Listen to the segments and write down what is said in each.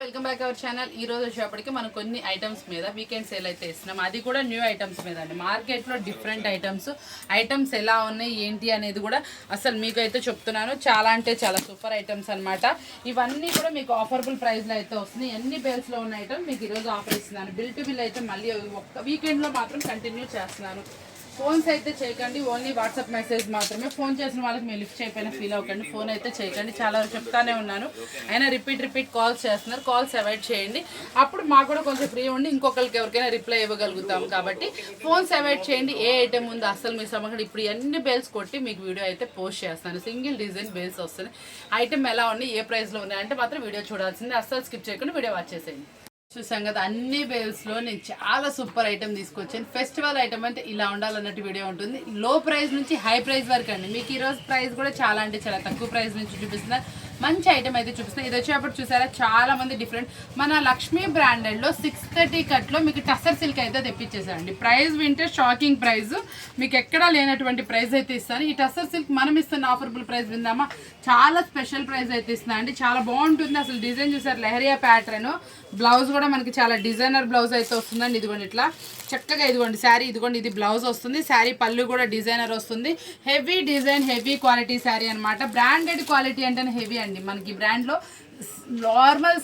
Welcome back our channel. ఈ రోజు వచ్చేప్పటికి మనం కొన్ని ఐటమ్స్ మీద వీకెండ్ సేల్ అయితే ఇస్తున్నాం. అది కూడా న్యూ ఐటమ్స్ మీద అండి. మార్కెట్లో డిఫరెంట్ ఐటమ్స్ ఎలా ఉన్నాయి ఏంటి అనేది కూడా అసలు మీకు అయితే చెప్తున్నాను. చాలా అంటే చాలా సూపర్ ఐటమ్స్ అనమాట. ఇవన్నీ కూడా మీకు ఆఫరబుల్ ప్రైస్లో అయితే వస్తుంది. ఎన్ని బేల్స్లో ఉన్న ఐటమ్ మీకు ఈరోజు ఆఫర్ ఇస్తున్నాను. బిల్ టు బిల్ అయితే మళ్ళీ ఒక్క వీకెండ్లో మాత్రం కంటిన్యూ చేస్తున్నాను. ఫోన్స్ అయితే చేయకండి, ఓన్లీ వాట్సాప్ మెసేజ్ మాత్రమే. ఫోన్ చేసిన వాళ్ళకి మీరు లిఫ్ట్ చేయకపోయినా ఫీల్ అవ్వకండి. ఫోన్ అయితే చేయకండి, చాలా చెప్తానే ఉన్నాను. అయినా రిపీట్ కాల్స్ చేస్తున్నారు. కాల్స్ అవాయిడ్ చేయండి. అప్పుడు మాకు కూడా కొంచెం ఫ్రీ ఉండి ఇంకొకరికి ఎవరికైనా రిప్లై ఇవ్వగలుగుతాం. కాబట్టి ఫోన్స్ అవాయిడ్ చేయండి. ఏ ఐటమ్ ఉందో అసలు మీ సమస్య ఇప్పుడు అన్ని బేల్స్ కొట్టి మీకు వీడియో అయితే పోస్ట్ చేస్తాను. సింగిల్ డిజైన్ బేల్స్ వస్తుంది. ఐటమ్ ఎలా ఉంది, ఏ ప్రైస్లో ఉంది అంటే మాత్రం వీడియో చూడాల్సిందే. అస్సలు స్కిప్ చేయకుండా వీడియో వాచ్ చేసేయండి. చూసాం కదా, అన్ని బేల్స్లో నేను చాలా సూపర్ ఐటమ్ తీసుకొచ్చాను. ఫెస్టివల్ ఐటమ్ అంటే ఇలా ఉండాలన్నట్టు వీడియో ఉంటుంది. లో ప్రైస్ నుంచి హై ప్రైస్ వరకు అండి. మీకు ఈరోజు ప్రైస్ కూడా చాలా అంటే చాలా తక్కువ ప్రైస్ నుంచి చూపిస్తున్నారు. మంచి ఐటమ్ అయితే చూపిస్తున్నాయి. ఇది వచ్చేటప్పుడు చూసారా, చాలా మంది డిఫరెంట్ మన లక్ష్మీ బ్రాండెడ్లో 630 కట్లో మీకు టసర్ సిల్క్ అయితే తెప్పించేసారండి. ప్రైస్ వింటే షాకింగ్ ప్రైస్, మీకు ఎక్కడా లేనటువంటి ప్రైస్ అయితే ఇస్తాను. ఈ టసర్ సిల్క్ మనం ఇస్తున్న ఆఫరబుల్ ప్రైస్ విందామా, చాలా స్పెషల్ ప్రైస్ అయితే ఇస్తున్నా అండి. చాలా బాగుంటుంది. అసలు డిజైన్ చూసారు, లెహరియా ప్యాటర్న్. బ్లౌజ్ కూడా మనకి చాలా డిజైనర్ బ్లౌజ్ అయితే వస్తుందండి. ఇదిగోండి ఇట్లా చక్కగా, ఇదిగోండి శారీ, ఇదిగోండి ఇది బ్లౌజ్ వస్తుంది. శారీ పళ్ళు కూడా డిజైనర్ వస్తుంది. Heavy design, heavy quality sari అనమాట. బ్రాండెడ్ క్వాలిటీ అంటేనే హెవీ అండి. మనకి బ్రాండ్లో నార్మల్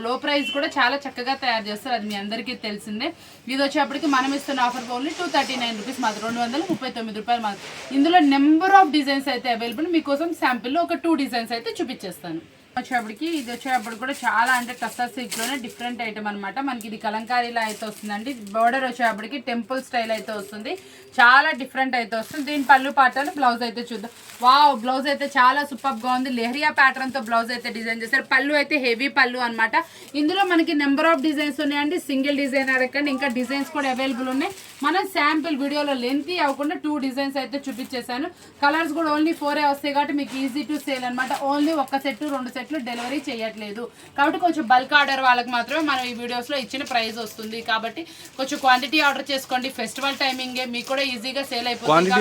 లో ప్రైస్ కూడా చాలా చక్కగా తయారు చేస్తారు. అది మీ అందరికీ తెలిసిందే. ఇది వచ్చేప్పటికి మనం ఇస్తున్న ఆఫర్ ఓన్లీ 239 రూపీస్ మాత్రం, 239 రూపాయలు మాత్రం. ఇందులో నెంబర్ ఆఫ్ డిజైన్స్ అయితే అవైలబుల్. మీకోసం శాంపిల్లో ఒక 2 డిజైన్స్ అయితే చూపించేస్తాను. వచ్చేప్పటికి ఇది వచ్చేటప్పుడు కూడా చాలా అంటే టస్సర్ సిల్క్లోనే డిఫరెంట్ ఐటమ్ అనమాట. మనకి ఇది కలంకారీలా అయితే వస్తుందండి. బోర్డర్ వచ్చేటప్పటికి టెంపుల్ స్టైల్ అయితే వస్తుంది. చాలా డిఫరెంట్ అయితే వస్తుంది. దీని పళ్ళు పాటలు బ్లౌజ్ అయితే చూద్దాం. వావ్, బ్లౌజ్ అయితే చాలా సూపర్గా ఉంది. లెహరియా ప్యాటర్న్తో బ్లౌజ్ అయితే డిజైన్ చేశారు. పళ్ళు అయితే హెవీ పళ్ళు అనమాట. ఇందులో మనకి నెంబర్ ఆఫ్ డిజైన్స్ ఉన్నాయండి. సింగిల్ డిజైన్ అడగండి, ఇంకా డిజైన్స్ కూడా అవైలబుల్ ఉన్నాయి. మనం శాంపిల్ వీడియోలో లెంతీ అవ్వకుండా 2 డిజైన్స్ అయితే చూపించేశాను. కలర్స్ కూడా ఓన్లీ 4 వస్తాయి కాబట్టి మీకు ఈజీ టు సేల్ అనమాట. ఓన్లీ ఒక సెట్ 2 సెట్లు డెలివరీ చేయట్లేదు కాబట్టి కొంచెం బల్క్ ఆర్డర్ వాళ్ళకి మాత్రమే మనం ఈ వీడియోస్లో ఇచ్చిన ప్రైస్ వస్తుంది. కాబట్టి కొంచెం క్వాంటిటీ ఆర్డర్ చేసుకోండి. ఫెస్టివల్ టైమింగే, మీకు కూడా ఈజీగా సేల్ అయిపోతుంది.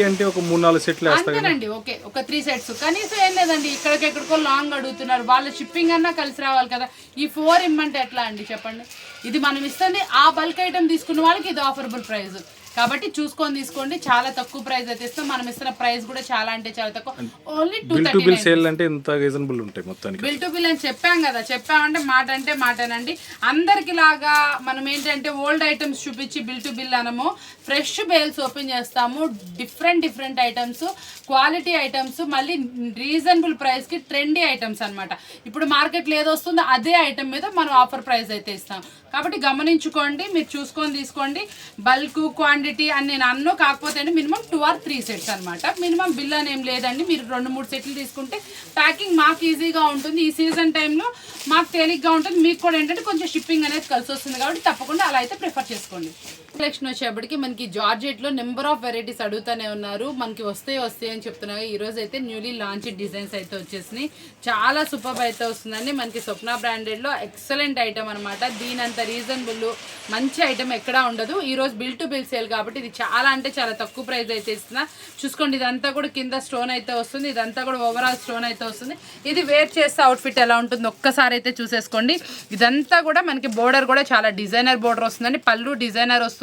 అంతేనండి. ఓకే, ఒక 3 సెట్స్ కనీసం ఏం లేదండి. ఎక్కడికో లాంగ్ అడుగుతున్నారు, వాళ్ళ షిప్పింగ్ అన్నా కలిసి రావాలి కదా. ఈ 4 ఇమ్మంటే ఎట్లా అండి చెప్పండి. ఇది మనం ఇస్తుంది ఆ బల్క్ ఐటమ్ తీసుకున్న వాళ్ళకి ఇది ఆఫరబుల్ ప్రైస్ కాబట్టి చూసుకొని తీసుకోండి. చాలా తక్కువ ప్రైస్ అయితే ఇస్తాం. మనం ఇస్తున్న ప్రైస్ కూడా చాలా అంటే చాలా తక్కువ, ఓన్లీ 239 అంటే ఇంత రీజనబుల్ ఉంటాయి మొత్తానికి. బిల్ టు బిల్ అని చెప్పాం కదా, చెప్పామంటే మాట అంటే మాటేనండి. అందరికి లాగా మనం ఏంటంటే ఓల్డ్ ఐటమ్స్ చూపించి బిల్ టు బిల్ అనము. ఫ్రెష్ బేల్స్ ఓపెన్ చేస్తాము. డిఫరెంట్ ఐటమ్స్, క్వాలిటీ ఐటమ్స్, మళ్ళీ రీజనబుల్ ప్రైస్కి ట్రెండీ ఐటమ్స్ అనమాట. ఇప్పుడు మార్కెట్లో ఏదో వస్తుందో అదే ఐటమ్ మీద మనం ఆఫర్ ప్రైస్ అయితే ఇస్తాం. కాబట్టి గమనించుకోండి, మీరు చూసుకొని తీసుకోండి. బల్క్ క్వాంటిటీ అని నేను అన్ను, కాకపోతే అండి మినిమం 2 or 3 సెట్స్ అనమాట. మినిమం బిల్ అని ఏం లేదండి. మీరు 2-3 సెట్లు తీసుకుంటే ప్యాకింగ్ మాకు ఈజీగా ఉంటుంది. ఈ సీజన్ టైంలో మాకు తేలిగ్గా ఉంటుంది. మీకు కూడా ఏంటంటే కొంచెం షిప్పింగ్ అనేది కలిసి వస్తుంది కాబట్టి తప్పకుండా అలా అయితే ప్రిఫర్ చేసుకోండి. కలెక్షన్ వచ్చేప్పటికి మనకి జార్జెట్లో నెంబర్ ఆఫ్ వెరైటీస్ అడుగుతూనే ఉన్నారు. మనకి వస్తాయి అని చెప్తున్నారు. ఈరోజు అయితే న్యూలీ లాంచ్ డిజైన్స్ అయితే వచ్చేసినాయి. చాలా సూపర్ అయితే వస్తుందండి. మనకి స్వప్న బ్రాండెడ్లో ఎక్సలెంట్ ఐటమ్ అనమాట. దీనంత రీజనబుల్ మంచి ఐటమ్ ఎక్కడా ఉండదు. ఈరోజు బిల్ టు బిల్ సేల్ కాబట్టి ఇది చాలా అంటే చాలా తక్కువ ప్రైస్ అయితే ఇస్తున్నా. చూసుకోండి, ఇదంతా కూడా కింద స్టోన్ అయితే వస్తుంది. ఇదంతా కూడా ఓవరాల్ స్టోన్ అయితే వస్తుంది. ఇది వేర్ చేస్తే అవుట్ఫిట్ ఎలా ఉంటుంది ఒక్కసారి అయితే చూసేసుకోండి. ఇదంతా కూడా మనకి బోర్డర్ కూడా చాలా డిజైనర్ బోర్డర్ వస్తుందండి. పళ్ళు డిజైనర్ వస్తుంది.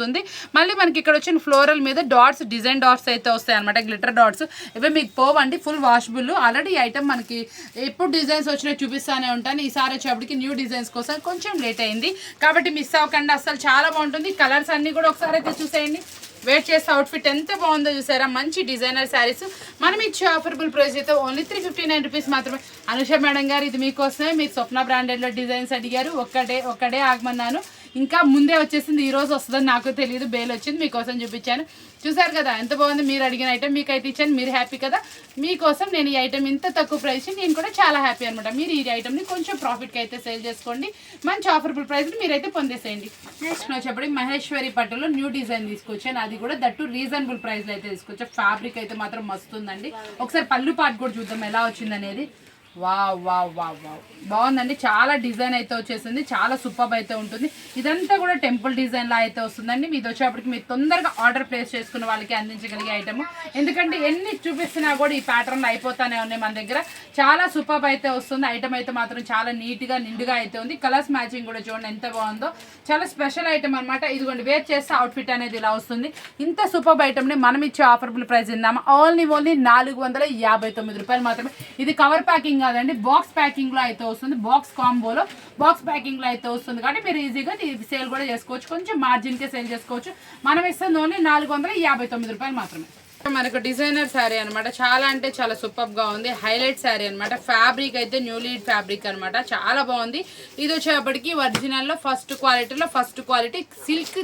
మళ్ళీ మనకి ఇక్కడ వచ్చిన ఫ్లోరల్ మీద డాట్స్, డిజైన్ డాట్స్ అయితే వస్తాయి అనమాట. గ్లిటర్ డాట్స్ ఇవి మీకు పోవండి, ఫుల్ వాషబుల్. ఆల్రెడీ ఐటమ్ మనకి ఎప్పుడు డిజైన్స్ వచ్చినా చూపిస్తానే ఉంటాను. ఈసారి వచ్చేప్పటికి న్యూ డిజైన్స్ కోసం కొంచెం లేట్ అయింది కాబట్టి మిస్ అవ్వకండి. అసలు చాలా బాగుంటుంది. కలర్స్ అన్ని కూడా ఒకసారి అయితే చూసేయండి. వెయిట్ చేస్తే అవుట్ఫిట్ ఎంత బాగుందో చూసారా. మంచి డిజైనర్ శారీస్ మనం ఇచ్చే ఆఫరబుల్ ప్రైస్ అయితే ఓన్లీ 359 రూపీస్ మాత్రమే. అనుష మేడం గారు, ఇది మీకోసమే. మీరు స్వప్న బ్రాండెడ్లో డిజైన్స్ అడిగారు. ఒక్కడే ఆగమన్నాను. ఇంకా ముందే వచ్చేసింది. ఈ రోజు వస్తుందని నాకు తెలియదు. బేల్ వచ్చింది, మీకోసం చూపించాను. చూసారు కదా ఎంత బాగుంది. మీరు అడిగిన ఐటమ్ మీకు అయితే ఇచ్చాను. మీరు హ్యాపీ కదా. మీకోసం నేను ఈ ఐటమ్ ఇంత తక్కువ ప్రైస్ నేను కూడా చాలా హ్యాపీ అనమాట. మీరు ఈ ఐటమ్ని కొంచెం ప్రాఫిట్కి అయితే సేల్ చేసుకోండి. మంచి ఆఫరబుల్ ప్రైస్ని మీరైతే పొందేసేయండి. నెక్స్ట్ వచ్చేప్పటికి మహేశ్వరి పట్టులో న్యూ డిజైన్ తీసుకొచ్చాను. అది కూడా దట్టు రీజనబుల్ ప్రైస్లో అయితే తీసుకొచ్చా. ఫ్యాబ్రిక్ అయితే మాత్రం మస్తుందండి. ఒకసారి పళ్ళు పాటు కూడా చూద్దాం ఎలా వచ్చింది అనేది. వావ్ వావ్ వావ్ వావ్ బాగుందండి. చాలా డిజైన్ అయితే వచ్చేసింది, చాలా సూపర్ అయితే ఉంటుంది. ఇదంతా కూడా టెంపుల్ డిజైన్ లా అయితే వస్తుందండి. మీది వచ్చేప్పటికి మీరు తొందరగా ఆర్డర్ ప్లేస్ చేసుకున్న వాళ్ళకి అందించగలిగే ఐటమ్. ఎందుకంటే ఎన్ని చూపిస్తున్నా కూడా ఈ ప్యాటర్న్ అయిపోతానే ఉన్నాయి మన దగ్గర. చాలా సూపర్ అయితే వస్తుంది. ఐటమ్ అయితే మాత్రం చాలా నీట్గా నిండుగా అయితే ఉంది. కలర్స్ మ్యాచింగ్ కూడా చూడండి ఎంత బాగుందో. చాలా స్పెషల్ ఐటమ్ అనమాట. ఇదిగోండి వేర్ చేస్తే అవుట్ఫిట్ అనేది ఇలా వస్తుంది. ఇంత సూపర్ ఐటమ్ని మనం ఇచ్చే ఆఫర్బుల్ ప్రైస్ ఇందామా ఓన్లీ 459 రూపాయలు మాత్రమే. ఇది కవర్ ప్యాకింగ్ కాదండి, బాక్స్ ప్యాకింగ్ లో అయితే వస్తుంది. బాక్స్ కాంబోలో బాక్స్ ప్యాకింగ్ లో అయితే వస్తుంది కాబట్టి మీరు ఈజీగా సేల్ కూడా చేసుకోవచ్చు. కొంచెం మార్జిన్ కే సేల్ చేసుకోవచ్చు. మనం ఇస్తుంది ఓన్లీ 459 రూపాయలు మాత్రమే. మనకు డిజైనర్ శారీ అనమాట. చాలా అంటే చాలా సూపర్ గా ఉంది. హైలైట్ శారీ అనమాట. ఫ్యాబ్రిక్ అయితే న్యూ లీడ్ ఫ్యాబ్రిక్ అనమాట. చాలా బాగుంది. ఇది వచ్చేప్పటికి ఒరిజినల్ లో ఫస్ట్ క్వాలిటీ సిల్క్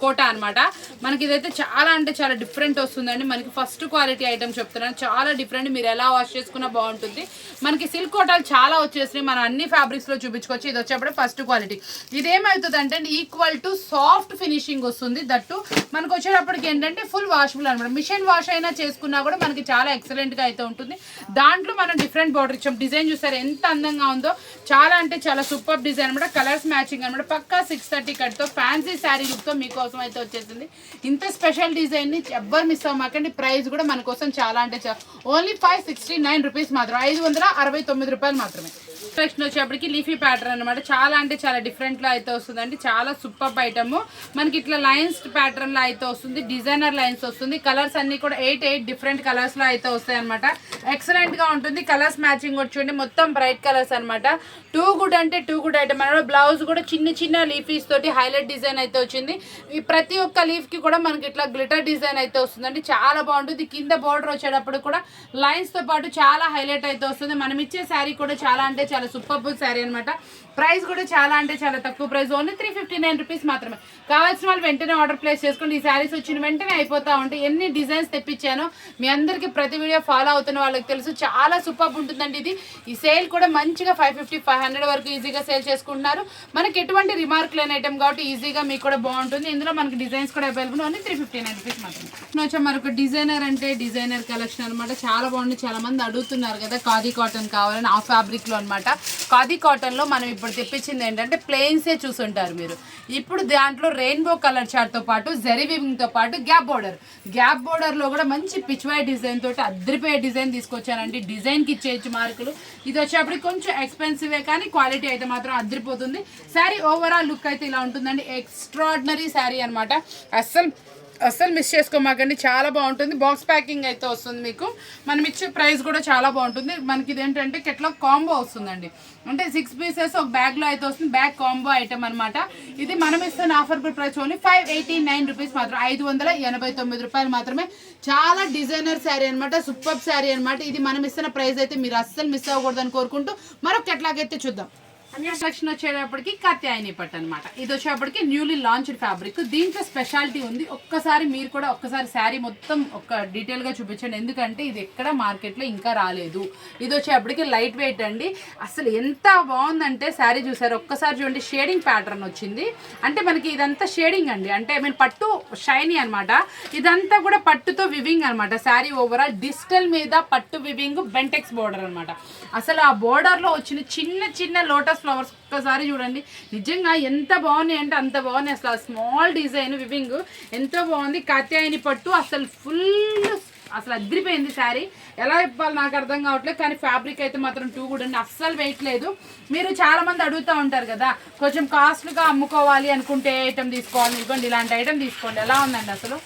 కోటా అనమాట. మనకి ఇదైతే చాలా అంటే చాలా డిఫరెంట్ వస్తుందండి. మనకి ఫస్ట్ క్వాలిటీ ఐటమ్ చెప్తున్నాను, చాలా డిఫరెంట్. మీరు ఎలా వాష్ చేసుకున్నా బాగుంటుంది. మనకి సిల్క్ కోటాలు చాలా వచ్చేసినాయి, మనం అన్ని ఫ్యాబ్రిక్స్ లో చూపించుకోవచ్చు. ఇది వచ్చేప్పుడు ఫస్ట్ క్వాలిటీ. ఇదేమవుతుంది అంటే ఈక్వల్ టు సాఫ్ట్ ఫినిషింగ్ వస్తుంది. దట్టు మనకు వచ్చేటప్పటికి ఏంటంటే ఫుల్ వాషబుల్ అనమాట. మిషన్ వాష్ అయినా చేసుకున్నా కూడా మనకి చాలా ఎక్సలెంట్ గా అయితే ఉంటుంది. దాంట్లో మనం డిఫరెంట్ బార్డర్ ఇచ్చాం. డిజైన్ చూసారు ఎంత అందంగా ఉందో. చాలా అంటే చాలా సూపర్ డిజైన్ అనమాట. కలర్స్ మ్యాచింగ్ అనమాట. పక్కా 630 కట్ తో ఫ్యాన్సీ శారీ లుక్ తో మీకోసం అయితే వచ్చేసింది. ఇంత స్పెషల్ డిజైన్ ని ఎవ్వరు మిస్ అవ్వమాకండి. ప్రైస్ కూడా మన కోసం చాలా అంటే ఓన్లీ 569 రూపీస్ మాత్రం, 569 రూపాయలు మాత్రమే. నెక్స్ట్ వచ్చేప్పటికి లీఫీ ప్యాటర్న్ అనమాట. చాలా అంటే చాలా డిఫరెంట్ లో అయితే వస్తుందండి. చాలా సూపర్ ఐటమ్. మనకి ఇట్లా లైన్స్ ప్యాటర్న్ లో అయితే వస్తుంది. డిజైనర్ లైన్స్ వస్తుంది. కలర్స్ అన్ని కూడా 8 డిఫరెంట్ కలర్స్ లో అయితే వస్తాయి అనమాట. ఎక్సలెంట్ గా ఉంటుంది. కలర్స్ మ్యాచింగ్ వచ్చి మొత్తం బ్రైట్ కలర్స్ అనమాట. టూ గుడ్ ఐటమ్ అనమాట. బ్లౌజ్ కూడా చిన్న లీఫీస్ తోటి హైలైట్ డిజైన్ అయితే వచ్చింది. ఈ ప్రతి ఒక్క లీఫ్ కి కూడా మనకి ఇట్లా గ్లిటర్ డిజైన్ అయితే వస్తుందండి. చాలా బాగుంటుంది. కింద బోర్డర్ వచ్చేటప్పుడు కూడా లైన్స్ తో పాటు చాలా హైలైట్ అయితే వస్తుంది. మనం ఇచ్చే శారీ కూడా చాలా అంటే చాలా సూపర్ శారీ అనమాట. ప్రైస్ కూడా చాలా అంటే చాలా తక్కువ ప్రైస్, ఓన్లీ 359 రూపీస్ మాత్రమే. కావాల్సిన వాళ్ళు వెంటనే ఆర్డర్ ప్లేస్ చేసుకోండి. ఈ శారీస్ వచ్చిన వెంటనే అయిపోతా ఉంటాయి. ఎన్ని డిజైన్స్ తెప్పించానో మీ అందరికీ ప్రతి వీడియో ఫాలో అవుతున్న వాళ్ళకి తెలుసు. చాలా సూపర్ ఉంటుందండి ఇది. ఈ సేల్ కూడా మంచిగా 550-500 వరకు ఈజీగా సేల్ చేసుకుంటున్నారు. మనకి ఎటువంటి రిమార్క్ లేని ఐటమ్ కాబట్టి ఈజీగా మీకు కూడా బాగుంటుంది. ఇందులో మనకి డిజైన్స్ కూడా అవైలబుల్, ఓన్లీ 359 రూపీస్ మాత్రమే. మరొక డిజైనర్ అంటే డిజైనర్ కలెక్షన్ అనమాట. చాలా బాగుంది. చాలా మంది అడుగుతున్నారు కదా ఖాదీ కాటన్ కావాలని. ఆ ఫ్యాబ్రిక్ లో అనమాట. ఖాదీ కాటన్ లో మనం ఇప్పుడు తెప్పించింది ఏంటంటే ప్లెయిన్సే చూసుంటారు మీరు. ఇప్పుడు దాంట్లో రెయిన్బో కలర్ చార్ట్ తో పాటు జరీ వీవింగ్ తో పాటు గ్యాప్ బోర్డర్ లో కూడా మంచి పిచ్వాయ్ డిజైన్ తోటి అద్దరిపోయే డిజైన్ తీసుకొచ్చానండి. డిజైన్ కి ఇచ్చేయచ్చు మార్కులు. ఇది వచ్చేప్పటికి కొంచెం ఎక్స్పెన్సివే కానీ క్వాలిటీ అయితే మాత్రం అద్దరిపోతుంది. శారీ ఓవరాల్ లుక్ అయితే ఇలా ఉంటుందండి. ఎక్స్ట్రాడినరీ శారీ అనమాట. అస్సలు మిస్ చేసుకోమాకండి. చాలా బాగుంటుంది. బాక్స్ ప్యాకింగ్ అయితే వస్తుంది మీకు. మనం ఇచ్చే ప్రైస్ కూడా చాలా బాగుంటుంది. మనకి ఇదేంటంటే కెట్లో కాంబో వస్తుందండి. అంటే 6 పీసెస్ ఒక బ్యాగ్ లో అయితే వస్తుంది. బ్యాగ్ కాంబో ఐటమ్ అనమాట. ఇది మనం ఇస్తున్న ఆఫర్బుల్ ప్రైస్ ఓన్లీ 589 రూపీస్ మాత్రం, 589 రూపాయలు మాత్రమే. చాలా డిజైనర్ శారీ అనమాట. సూపర్ శారీ అనమాట. ఇది మనం ఇస్తున్న ప్రైస్ అయితే మీరు అస్సలు మిస్ అవ్వకూడదని కోరుకుంటూ మరొక కెట్లాగైతే చూద్దాం. సెలక్షన్ వచ్చేటప్పటికి కాత్యాయని పట్టు అనమాట. ఇది వచ్చేటప్పటికి న్యూలీ లాంచ్డ్ ఫ్యాబ్రిక్. దీంట్లో స్పెషాలిటీ ఉంది. ఒక్కసారి మీరు కూడా శారీ మొత్తం డీటెయిల్ గా చూపించండి. ఎందుకంటే ఇది ఎక్కడ మార్కెట్ లో ఇంకా రాలేదు. ఇది వచ్చేటప్పటికి లైట్ వెయిట్ అండి. అసలు ఎంత బాగుందంటే శారీ చూసారు. ఒక్కసారి చూడండి. షేడింగ్ ప్యాటర్న్ వచ్చింది. అంటే మనకి ఇదంతా షేడింగ్ అండి. అంటే పట్టు షైనీ అనమాట. ఇదంతా కూడా పట్టుతో వివింగ్ అనమాట. శారీ ఓవరాల్ డిజిటల్ మీద పట్టు వివింగ్ బెంటెక్స్ బోర్డర్ అనమాట. అసలు ఆ బోర్డర్ లో వచ్చిన చిన్న లోటస్ ఫ్లవర్స్ ఒక్కసారి చూడండి. నిజంగా ఎంత బాగున్నాయి అంటే అంత బాగున్నాయి. అసలు స్మాల్ డిజైన్ వివింగ్ ఎంతో బాగుంది. కాత్యాయని పట్టు అసలు ఫుల్ అసలు అదిరిపోయింది శారీ. ఎలా చెప్పాలి నాకు అర్థం కావట్లేదు. కానీ ఫ్యాబ్రిక్ అయితే మాత్రం టూ గుడ్ అండి. అస్సలు వెయిట్ లేదు. మీరు చాలా మంది అడుగుతూ ఉంటారు కదా కొంచెం కాస్ట్లీగా అమ్ముకోవాలి అనుకుంటే ఐటమ్ తీసుకోవాలి. ఇదిగోండి ఇలాంటి ఐటమ్ తీసుకోండి. ఎలా ఉందండి అసలు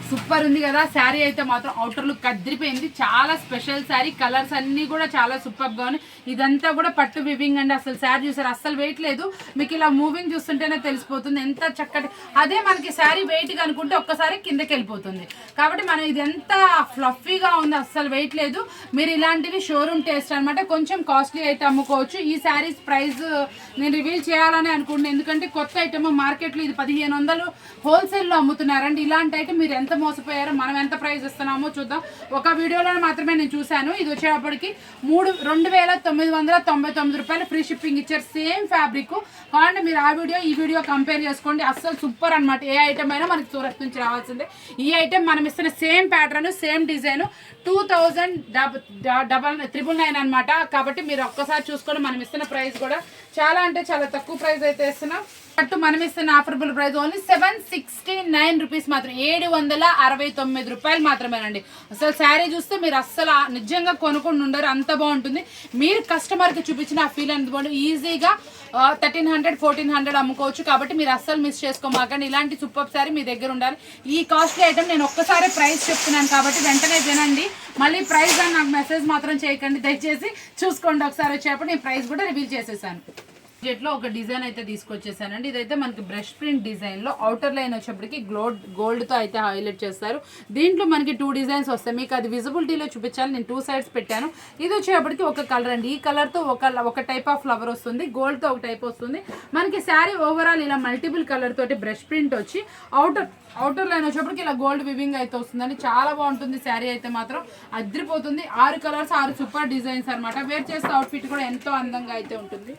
సూపర్ ఉంది కదా. శారీ అయితే మాత్రం అవుటర్ లుక్ అదిరిపోయింది. చాలా స్పెషల్ శారీ. కలర్స్ అన్ని కూడా చాలా సూపర్ గా ఉన్నాయి. ఇదంతా కూడా పట్టు వివింగ్ అండి. అసలు శారీ చూసారు అస్సలు వెయిట్ లేదు. మీకు ఇలా మూవింగ్ చూస్తుంటేనే తెలిసిపోతుంది ఎంత చక్కటి. అదే మనకి శారీ వెయిట్ గా అనుకుంటే ఒక్కసారి కిందకి వెళ్ళిపోతుంది. కాబట్టి మనం ఇది ఎంత ఫ్లఫీగా ఉంది. అస్సలు వెయిట్ లేదు. మీరు ఇలాంటివి షోరూమ్ టేస్ట్ అనమాట. కొంచెం కాస్ట్లీ అయితే అమ్ముకోవచ్చు. ఈ శారీస్ ప్రైస్ నేను రివీల్ చేయాలని అనుకుంటున్నాను. ఎందుకంటే కొత్త ఐటమ్ మార్కెట్లో ఇది 1500 హోల్సేల్లో అమ్ముతున్నారండి. ఇలాంటి ఐటమ్ మీరు ఎంత ఎంత మోసపోయారో మనం ఎంత ప్రైస్ ఇస్తున్నామో చూద్దాం. ఒక వీడియోలో మాత్రమే నేను చూశాను. ఇది వచ్చేటప్పటికి 2,999 రూపాయలు ఫ్రీ షిప్పింగ్ ఇచ్చారు. సేమ్ ఫ్యాబ్రిక్ కావాలంటే మీరు ఆ వీడియో ఈ వీడియో కంపేర్ చేసుకోండి. అస్సలు సూపర్ అనమాట. ఏ ఐటమ్ అయినా మనకి సూరత్ నుంచి రావాల్సిందే. ఈ ఐటమ్ మనం ఇస్తున్న సేమ్ ప్యాటర్న్ సేమ్ డిజైన్ 2,999 అనమాట. కాబట్టి మీరు ఒక్కసారి చూసుకొని మనం ఇస్తున్న ప్రైస్ కూడా చాలా అంటే చాలా తక్కువ ప్రైస్ అయితే ఇస్తున్నాం. బట్ మనం ఇస్తున్న ఆఫర్బుల్ ప్రైస్ ఓన్లీ 769 రూపీస్ మాత్రం, 769 రూపాయలు మాత్రమేనండి. అసలు శారీ చూస్తే మీరు అస్సలు నిజంగా కొనుక్కొని ఉండరు, అంత బాగుంటుంది. మీరు కస్టమర్కి చూపించిన ఆ ఫీల్ అనేది ఈజీగా 1300 1400 అమ్ముకోవచ్చు. కాబట్టి మీరు అస్సలు మిస్ చేసుకోమాకండి. ఇలాంటి సూపర్ శారీ మీ దగ్గర ఉండాలి. ఈ కాస్ట్లీ ఐటమ్ నేను ఒక్కసారి ప్రైస్ చెప్తున్నాను కాబట్టి వెంటనే వినండి. మళ్ళీ ప్రైస్ అని నాకు మెసేజ్ మాత్రం చేయకండి దయచేసి. చూసుకోండి ఒకసారి వచ్చేటప్పుడు నేను ప్రైస్ కూడా రివీల్ చేసేసాను. బడ్జెట్లో ఒక డిజైన్ అయితే తీసుకొచ్చేసానండి. ఇదైతే మనకి బ్రష్ ప్రింట్ డిజైన్లో అవుటర్ లైన్ వచ్చేప్పటికి గోల్డ్తో అయితే హైలైట్ చేస్తారు. దీంట్లో మనకి 2 డిజైన్స్ వస్తాయి. మీకు అది విజిబిలిటీలో చూపించాలి, నేను 2 సైడ్స్ పెట్టాను. ఇది వచ్చేటప్పటికి ఒక కలర్ అండి. ఈ కలర్తో ఒక టైప్ ఆఫ్ ఫ్లవర్ వస్తుంది, గోల్డ్తో ఒక టైప్ వస్తుంది. మనకి శారీ ఓవరాల్ ఇలా మల్టిపుల్ కలర్ తోటి బ్రష్ ప్రింట్ వచ్చి అవుటర్ లైన్ వచ్చేప్పటికి ఇలా గోల్డ్ వివింగ్ అయితే వస్తుందండి. చాలా బాగుంటుంది శారీ అయితే మాత్రం అద్రిపోతుంది. 6 కలర్స్ 6 సూపర్ డిజైన్స్ అనమాట. వేర్ చేస్తే అవుట్ఫిట్ కూడా ఎంతో అందంగా అయితే ఉంటుంది.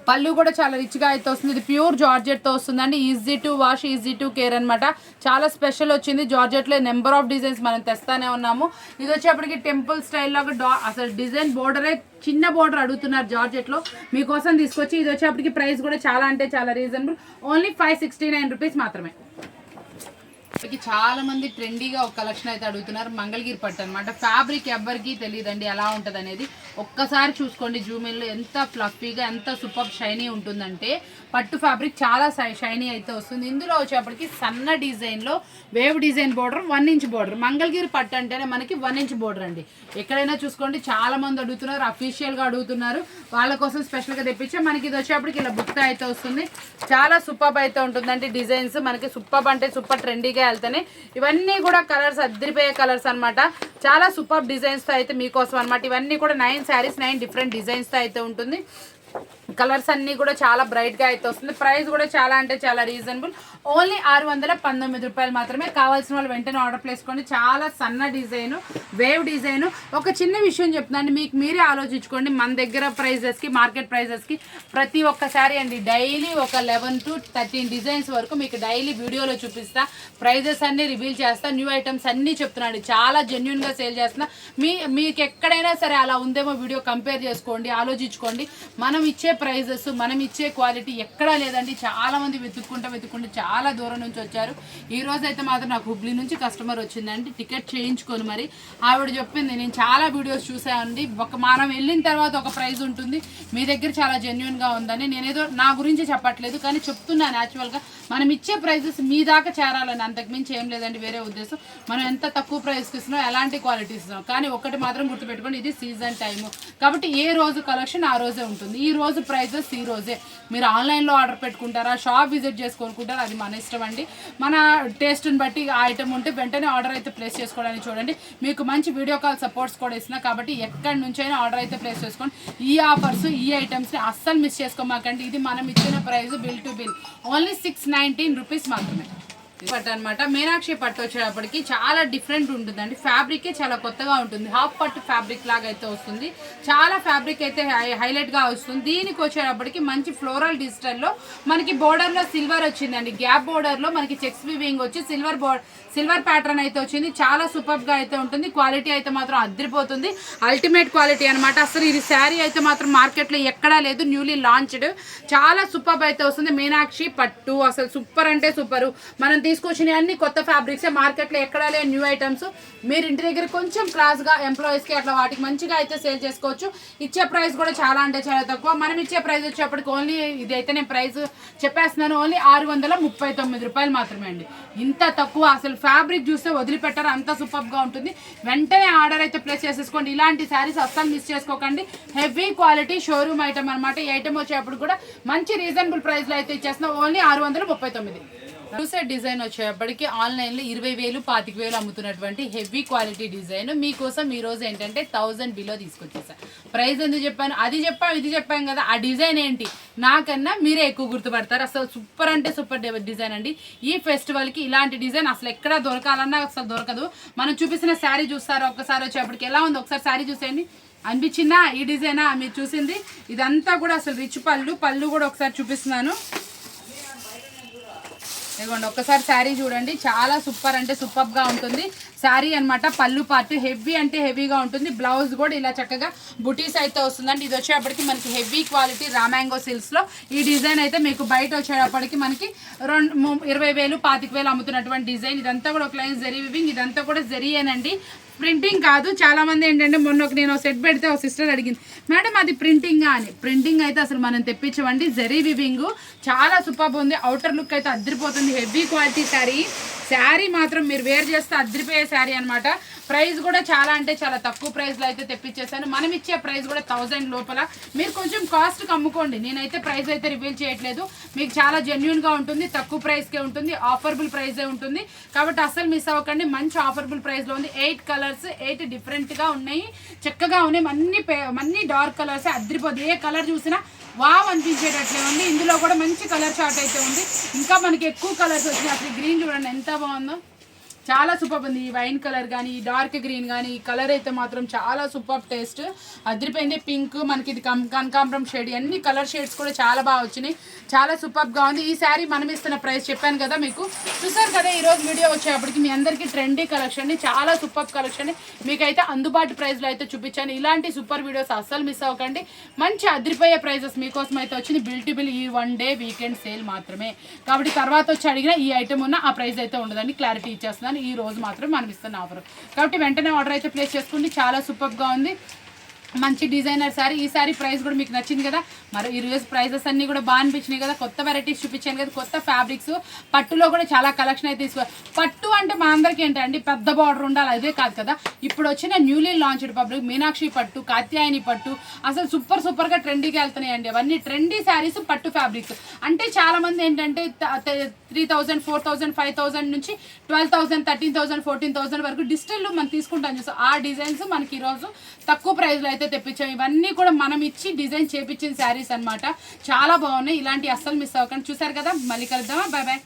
పళ్ళు కూడా చాలా రిచ్గా అయితే వస్తుంది. ఇది ప్యూర్ జార్జెట్తో వస్తుందండి. Easy to wash, easy to care అనమాట. చాలా స్పెషల్ వచ్చింది. జార్జెట్లో నెంబర్ ఆఫ్ డిజైన్స్ మనం తెస్తానే ఉన్నాము. ఇది వచ్చేప్పటికి టెంపుల్ స్టైల్ లాగా అసలు డిజైన్ బోర్డరే చిన్న బోర్డర్ అడుగుతున్నారు జార్జెట్లో, మీకోసం తీసుకొచ్చి. ఇది వచ్చేప్పటికి ప్రైస్ కూడా చాలా అంటే చాలా రీజనబుల్, ఓన్లీ 569 రూపీస్ మాత్రమే. చాలా మంది ట్రెండీగా ఒక కలెక్షన్ అయితే అడుగుతున్నారు. మంగళగిరి పట్టు అనమాట. ఫ్యాబ్రిక్ ఎవ్వరికి తెలియదండి ఎలా ఉంటుంది అనేది. ఒక్కసారి చూసుకోండి జూమిన్లో ఎంత ఫ్లఫీగా ఎంత సూపర్ షైనీ ఉంటుందంటే పట్టు ఫ్యాబ్రిక్ చాలా షైనీ అయితే వస్తుంది. ఇందులో వచ్చేప్పటికి సన్న డిజైన్లో wave design border 1 inch border. Mangalagiri పట్టు అంటేనే మనకి 1 ఇంచ్ బోర్డర్ అండి. ఎక్కడైనా చూసుకోండి చాలా మంది అడుగుతున్నారు, అఫీషియల్గా అడుగుతున్నారు. వాళ్ళ కోసం స్పెషల్గా తెప్పించే మనకి ఇది వచ్చేప్పటికి ఇలా బుక్ అయితే వస్తుంది. చాలా సూపర్ అయితే ఉంటుందండి. డిజైన్స్ మనకి సూపర్ అంటే సూపర్ ట్రెండీగా వెళ్తానే. ఇవన్నీ కూడా కలర్స్ అద్దరిపోయే కలర్స్ అనమాట. చాలా సూపర్ డిజైన్స్తో అయితే మీకోసం అనమాట. ఇవన్నీ కూడా 9 శారీస్ 9 డిఫరెంట్ డిజైన్స్తో అయితే ఉంటుంది. కలర్స్ అన్నీ కూడా చాలా బ్రైట్గా అయితే వస్తుంది. ప్రైస్ కూడా చాలా అంటే చాలా రీజనబుల్, ఓన్లీ 619 రూపాయలు మాత్రమే. కావాల్సిన వాళ్ళు వెంటనే ఆర్డర్ చేసుకోండి. చాలా సన్న డిజైను, వేవ్ డిజైను. ఒక చిన్న విషయం చెప్తున్నాను, మీకు మీరే ఆలోచించుకోండి. మన దగ్గర ప్రైజెస్కి మార్కెట్ ప్రైజెస్కి ప్రతి ఒక్క శారీ అండి డైలీ ఒక 11 to 13 డిజైన్స్ వరకు మీకు డైలీ వీడియోలో చూపిస్తా. ప్రైజెస్ అన్నీ రివీల్ చేస్తా. న్యూ ఐటమ్స్ అన్నీ చెప్తున్నాను. చాలా జెన్యున్గా సేల్ చేస్తున్నా. మీకు ఎక్కడైనా సరే అలా ఉందేమో వీడియో కంపేర్ చేసుకోండి, ఆలోచించుకోండి. మనం ఇచ్చే ప్రైజెస్, మనం ఇచ్చే క్వాలిటీ ఎక్కడా లేదండి. చాలా మంది వెతుక్కుంటూ చాలా దూరం నుంచి వచ్చారు. ఈ రోజు అయితే మాత్రం నాకు హుబ్లీ నుంచి కస్టమర్ వచ్చిందండి, టికెట్ చేయించుకొని. మరి ఆవిడ చెప్పింది, నేను చాలా వీడియోస్ చూసానండి, మనం వెళ్ళిన తర్వాత ఒక ప్రైజ్ ఉంటుంది, మీ దగ్గర చాలా జెన్యున్గా ఉందని. నేనేదో నా గురించి చెప్పట్లేదు కానీ చెప్తున్నాను. యాక్చువల్గా మనం ఇచ్చే ప్రైజెస్ మీ దాకా చేరాలని, అంతకుమించి ఏం లేదండి, వేరే ఉద్దేశం. మనం ఎంత తక్కువ ప్రైస్కి ఇస్తున్నాం, ఎలాంటి క్వాలిటీ ఇస్తున్నాం. కానీ ఒకటి మాత్రం గుర్తుపెట్టుకోండి, ఇది సీజన్ టైము కాబట్టి ఏ రోజు కలెక్షన్ ఆ రోజే ఉంటుంది. ఈ రోజు ప్రైజెస్ ఈ రోజే. మీరు ఆన్లైన్లో ఆర్డర్ పెట్టుకుంటారా, షాప్ విజిట్ చేసుకొనుకుంటారా, అది మన ఇష్టం అండి. మన టేస్ట్ని బట్టి ఆ ఐటమ్ ఉంటే వెంటనే ఆర్డర్ అయితే ప్లేస్ చేసుకోవడానికి చూడండి. మీకు మంచి వీడియో కాల్ సపోర్ట్స్ కూడా ఇస్తున్నా కాబట్టి ఎక్కడి నుంచైనా ఆర్డర్ అయితే ప్లేస్ చేసుకోండి. ఈ ఆఫర్స్ ఈ ఐటమ్స్ని అస్సలు మిస్ చేసుకోమాకండి. ఇది మనం ఇచ్చిన price bill to bill only 619 rupees మాత్రమే. పట్టు అనమాట. మీనాక్షి పట్టు వచ్చేటప్పటికి చాలా డిఫరెంట్ ఉంటుందండి. ఫ్యాబ్రికే చాలా కొత్తగా ఉంటుంది. హాఫ్ పట్టు ఫ్యాబ్రిక్ లాగా అయితే వస్తుంది. చాలా ఫ్యాబ్రిక్ అయితే హైలైట్గా వస్తుంది. దీనికి వచ్చేటప్పటికి మంచి ఫ్లోరల్ డిజిటల్లో మనకి బోర్డర్లో సిల్వర్ వచ్చిందండి. గ్యాప్ బోర్డర్లో మనకి చెక్స్ వీవింగ్ వచ్చి సిల్వర్ ప్యాటర్న్ అయితే వచ్చింది. చాలా సూపర్గా అయితే ఉంటుంది. క్వాలిటీ అయితే మాత్రం అద్దరిపోతుంది. అల్టిమేట్ క్వాలిటీ అనమాట. అసలు ఇది శారీ అయితే మాత్రం మార్కెట్లో ఎక్కడా లేదు, న్యూలీ లాంచ్డ్. చాలా సూపర్ అయితే వస్తుంది. మీనాక్షి పట్టు అసలు సూపర్ అంటే సూపరు. మనం తీసుకొచ్చినవి అన్ని కొత్త ఫ్యాబ్రిక్సే, మార్కెట్లో ఎక్కడా లేని న్యూ ఐటమ్స్. మీరు ఇంటి దగ్గర కొంచెం క్లాస్గా ఎంప్లాయీస్కి అట్లా వాటికి మంచిగా అయితే సేల్ చేసుకోవచ్చు. ఇచ్చే ప్రైస్ కూడా చాలా అంటే చాలా తక్కువ. మనం ఇచ్చే ప్రైస్ వచ్చేప్పటికి ఓన్లీ ఇది అయితే నేను ప్రైస్ చెప్పేస్తున్నాను, ఓన్లీ 639 రూపాయలు మాత్రమే అండి. ఇంత తక్కువ అసలు ఫ్యాబ్రిక్ చూస్తే వదిలిపెట్టారు, అంత సూపర్గా ఉంటుంది. వెంటనే ఆర్డర్ అయితే ప్లేస్ చేసేసుకోండి. ఇలాంటి శారీస్ అస్సలు మిస్ చేసుకోకండి. హెవీ క్వాలిటీ షోరూమ్ ఐటమ్ అనమాట. ఈ ఐటమ్ వచ్చేప్పుడు కూడా మంచి రీజనబుల్ ప్రైస్లో అయితే ఇచ్చేస్తున్నాం, ఓన్లీ 639. చూసే డిజైన్ వచ్చేప్పటికి ఆన్లైన్ లో 20,000 25,000 అమ్ముతున్నటువంటి హెవీ క్వాలిటీ డిజైన్ మీకోసం ఈ రోజు ఏంటంటే 1000 బిలో తీసుకొచ్చేసా. ప్రైస్ ఎందుకు చెప్పాను, అది చెప్పాం ఇది చెప్పాం కదా, ఆ డిజైన్ ఏంటి నాకన్నా మీరే ఎక్కువ గుర్తుపడతారు. అసలు సూపర్ అంటే సూపర్ డిజైన్ అండి. ఈ ఫెస్టివల్ కి ఇలాంటి డిజైన్ అసలు ఎక్కడ దొరకాలన్నా అసలు దొరకదు. మనం చూపిస్తున్న శారీ చూస్తారా ఒక్కసారి వచ్చేప్పటికి ఎలా ఉంది ఒకసారి శారీ చూసేయండి. అనిపించిందా ఈ డిజైనా మీరు చూసింది? ఇదంతా కూడా అసలు రిచ్ పళ్ళు కూడా ఒకసారి చూపిస్తున్నాను. ఇదిగోండి ఒక్కసారి శారీ చూడండి, చాలా సూపర్ అంటే సూపర్గా ఉంటుంది శారీ అనమాట. పళ్ళు పార్ట్ హెవీ అంటే హెవీగా ఉంటుంది. బ్లౌజ్ కూడా ఇలా చక్కగా బుటీస్ అయితే వస్తుందండి. ఇది వచ్చేటప్పటికి మనకి హెవీ క్వాలిటీ రామాంగో సిల్క్స్లో ఈ డిజైన్ అయితే మీకు బయట వచ్చేటప్పటికి మనకి 20,000 25,000 అమ్ముతున్నటువంటి డిజైన్. ఇదంతా కూడా ఒక లైన్ జరీ వివింగ్, ఇదంతా కూడా జరీయేనండి, ప్రింటింగ్ కాదు. చాలా మంది ఏంటంటే మొన్న నేను సెట్ పెడితే ఒక సిస్టర్ అడిగింది, మేడం అది ప్రింటింగా అని. ప్రింటింగ్ అయితే అసలు మనం తెప్పించమండి, జరీ వివింగ్ చాలా సూపర్ ఉంది. అవుటర్ లుక్ అయితే అద్దరిపోతుంది. హెవీ క్వాలిటీ శారీ మాత్రం మీరు వేర్ చేస్తే అద్దరిపోయే శారీ అనమాట. ప్రైస్ కూడా చాలా అంటే చాలా తక్కువ ప్రైస్లో అయితే తెప్పించేసాను. మనం ఇచ్చే ప్రైస్ కూడా 1000 లోపల. మీరు కొంచెం కాస్ట్కి అమ్ముకోండి, నేనైతే ప్రైస్ అయితే రివీల్ చేయట్లేదు. మీకు చాలా జెన్యున్గా ఉంటుంది, తక్కువ ప్రైస్కే ఉంటుంది, ఆఫర్బుల్ ప్రైజే ఉంటుంది. కాబట్టి అసలు మిస్ అవ్వకండి, మంచి ఆఫర్బుల్ ప్రైస్లో ఉంది. 8 కలర్స్ 8 డిఫరెంట్గా ఉన్నాయి, చక్కగా ఉన్నాయి. అన్ని డార్క్ కలర్స్ అద్దరిపోతుంది. ఏ కలర్ చూసినా వావ్ అనిపించేటట్లే ఉంది. ఇందులో కూడా మంచి కలర్ చార్ట్ అయితే ఉంది. ఇంకా మనకి ఎక్కువ కలర్స్ వచ్చినాయి. అసలు గ్రీన్ చూడండి ఎంత బాగుందో, చాలా సూపర్ ఉంది. ఈ వైన్ కలర్ కానీ ఈ డార్క్ గ్రీన్ కానీ ఈ కలర్ అయితే మాత్రం చాలా సూపర్ టేస్ట్ అదిరిపోయింది. పింక్ మనకి ఇది కనకాంబరం షేడ్, అన్ని కలర్ షేడ్స్ కూడా చాలా బాగా వచ్చినాయి, చాలా సూపర్గా ఉంది. ఈ శారీ మనం ఇస్తున్న ప్రైస్ చెప్పాను కదా మీకు, చూసారు కదా. ఈరోజు వీడియో వచ్చేప్పటికి మీ అందరికీ ట్రెండీ కలెక్షన్, చాలా సూపర్ కలెక్షన్ మీకైతే అందుబాటు ప్రైస్లో అయితే చూపించాను. ఇలాంటి సూపర్ వీడియోస్ అస్సలు మిస్ అవ్వకండి. మంచి అదిరిపోయే ప్రైజెస్ మీకోసం అయితే వచ్చింది. బిల్ టు బిల్ ఈ 1 డే వీకెండ్ సేల్ మాత్రమే. కాబట్టి తర్వాత వచ్చి అడిగిన ఈ ఐటమ్ ఉన్న ఆ ప్రైస్ అయితే ఉండదని క్లారిటీ ఇచ్చేస్తున్నాను. ఈ రోజు మాత్రం మనం ఇస్తున్న ఆఫర్ కాబట్టి వెంటనే ఆర్డర్ అయితే ప్లేస్ చేసుకోండి. చాలా సూపర్గా ఉంది, మంచి డిజైనర్ శారీ. ఈ శారీ ప్రైస్ కూడా మీకు నచ్చింది కదా. మరి ఈరోజు ప్రైజెస్ అన్నీ కూడా బాగా అనిపించినాయి కదా. కొత్త వెరైటీస్ చూపించాను కదా, కొత్త ఫ్యాబ్రిక్స్. పట్టులో కూడా చాలా కలెక్షన్ అయితే పట్టు అంటే మా అందరికీ ఏంటండి పెద్ద బార్డర్ ఉండాలి, అదే కాదు కదా. ఇప్పుడు వచ్చిన న్యూలీ లాంచ్డ్ పబ్లిక్ మీనాక్షి పట్టు, కాత్యాయని పట్టు అసలు సూపర్గా ట్రెండీగా వెళ్తున్నాయండి. అవన్నీ ట్రెండీ శారీస్ పట్టు ఫ్యాబ్రిక్స్. అంటే చాలా మంది ఏంటంటే 3,000 4,000 5,000 నుంచి 12,000 13,000 14,000 వరకు డిజిటల్ మనం తీసుకుంటాం చూసాం. ఆ డిజైన్స్ మనకి ఈరోజు తక్కువ ప్రైస్లో అయితే తెప్పించాం. ఇవన్నీ కూడా మనం ఇచ్చి డిజైన్ చేపించిన శారీస్ అనమాట. చాలా బాగున్నాయి. ఇలాంటి అస్సలు మిస్ అవ్వకండి. చూసారు కదా, మళ్ళీ కలుద్దామా, బాయ్ బాయ్.